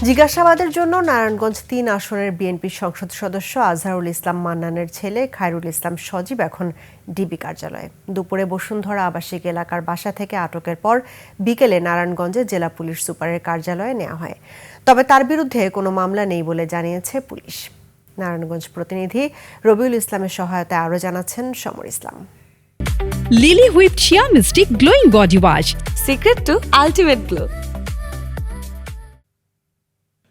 জিজ্ঞাসাবাদের জন্য নারায়ণগঞ্জ ৩ আসনের বিএনপি সংসদ সদস্য আজহারুল ইসলাম মান্নানের ছেলে খায়রুল ইসলাম সজীব এখন ডিবি কার্যালয়ে। দুপুরে বসুন্ধরা আবাসিক এলাকার বাসা থেকে আটকের পর বিকেলে নারায়ণগঞ্জে জেলা পুলিশ সুপারের কার্যালয়ে নেওয়া হয়। তবে তার বিরুদ্ধে কোনো মামলা নেই বলে জানিয়েছে পুলিশ। নারায়ণগঞ্জ প্রতিনিধি রবিউল ইসলামের সহায়তায় আরও জানাচ্ছেন Samar Islam. Lily whip shea mystic glowing body wash, secret to ultimate glow.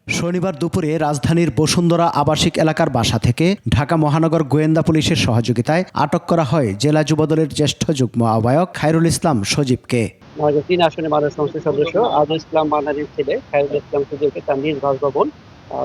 শনিবার দুপুরে রাজধানীর বসুন্ধরা আবাসিক এলাকার বাসা থেকে ঢাকা মহানগর গোয়েন্দা পুলিশের সহযোগিতায় আটক করা হয় জেলা যুবদলের জ্যেষ্ঠ যুগ্ম আহ্বায়ক খায়রুল ইসলাম সজীবকে। ৩ আসনে মাননীয় সংসদ সদস্য আজহারুল ইসলাম মান্নানের ছেলে খায়রুল ইসলাম সজীবকে তার নিজ বাসভবন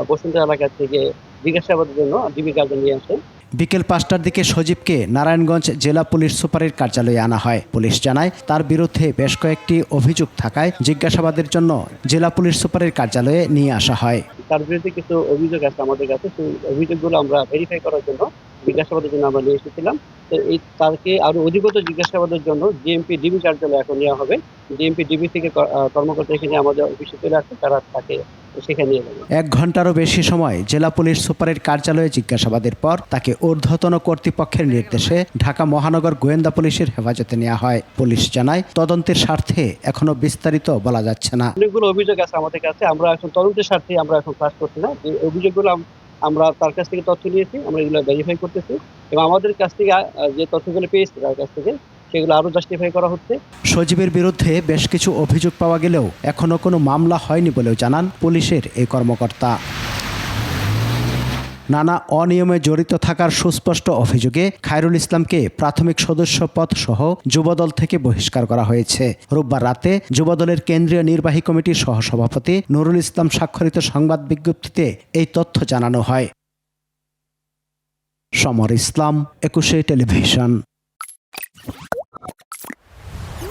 বসুন্ধরা এলাকা থেকে জিজ্ঞাসাবাদের জন্য ডিবি কার্যালয়ে নিয়ে আসে। বিকেল ৫টার দিকে সজীবকে নারায়ণগঞ্জ জেলা পুলিশ সুপারের কার্যালয়ে আনা হয়। পুলিশ জানায় তার বিরুদ্ধে বেশ কয়েকটি অভিযোগ থাকায় জিজ্ঞাসাবাদের জন্য জেলা পুলিশ সুপারের কার্যালয়ে নিয়ে আসা হয়। তার বিরুদ্ধে কিছু অভিযোগ আছে আমাদের কাছে, সেই অভিযোগগুলো আমরা ভেরিফাই করার জন্য জিজ্ঞাসাবাদের জন্য আমরা নিয়ে এসেছিলাম। তো তাকে আরো অধিকতর জিজ্ঞাসাবাদের জন্য ডিএমপি ডিবি কার্যালয়ে এখন নেওয়া হবে। ডিএমপি ডিবি থেকে কর্মকর্তা এখানে আমাদের অফিসে চলে আসে, তারা তাকে সেখানে নিয়ে যাবে। ১ ঘন্টারও বেশি সময় জেলা পুলিশ সুপারের কার্যালয়ে জিজ্ঞাসাবাদের পর তাকে ঊর্ধ্বতন কর্তৃপক্ষের নির্দেশে ঢাকা মহানগর গোয়েন্দা পুলিশের হেফাজতে নেওয়া হয়। পুলিশ জানায় তদন্তের স্বার্থে এখনো বিস্তারিত বলা যাচ্ছে না। অনেকগুলো অভিযোগ আছে আমাদের কাছে, আমরা এখন তদন্তের স্বার্থে আমরা এখন কাজ করছি না। যে অভিযোগগুলো আমরা তার কাছ থেকে তথ্য নিয়েছি, আমরা এগুলো ভেরিফাই করতেছি এবং আমাদের কাছ থেকে যে তথ্যগুলো পেয়েছি তার কাছ থেকে সেগুলো আরো জাস্টিফাই করা হচ্ছে। সজীবের বিরুদ্ধে বেশ কিছু অভিযোগ পাওয়া গেলেও এখনো কোনো মামলা হয়নি বলেও জানান পুলিশের এই কর্মকর্তা। নানা অনিয়মে জড়িত থাকার সুস্পষ্ট অভিযোগে খায়রুল ইসলামকে প্রাথমিক সদস্য পদ সহ যুবদল থেকে বহিষ্কার করা হয়েছে। রোববার রাতে যুবদলের কেন্দ্রীয় নির্বাহী কমিটির সহসভাপতি নুরুল ইসলাম স্বাক্ষরিত সংবাদ বিজ্ঞপ্তিতে এই তথ্য জানানো হয়। সমর ইসলাম, ২১ টেলিভিশন।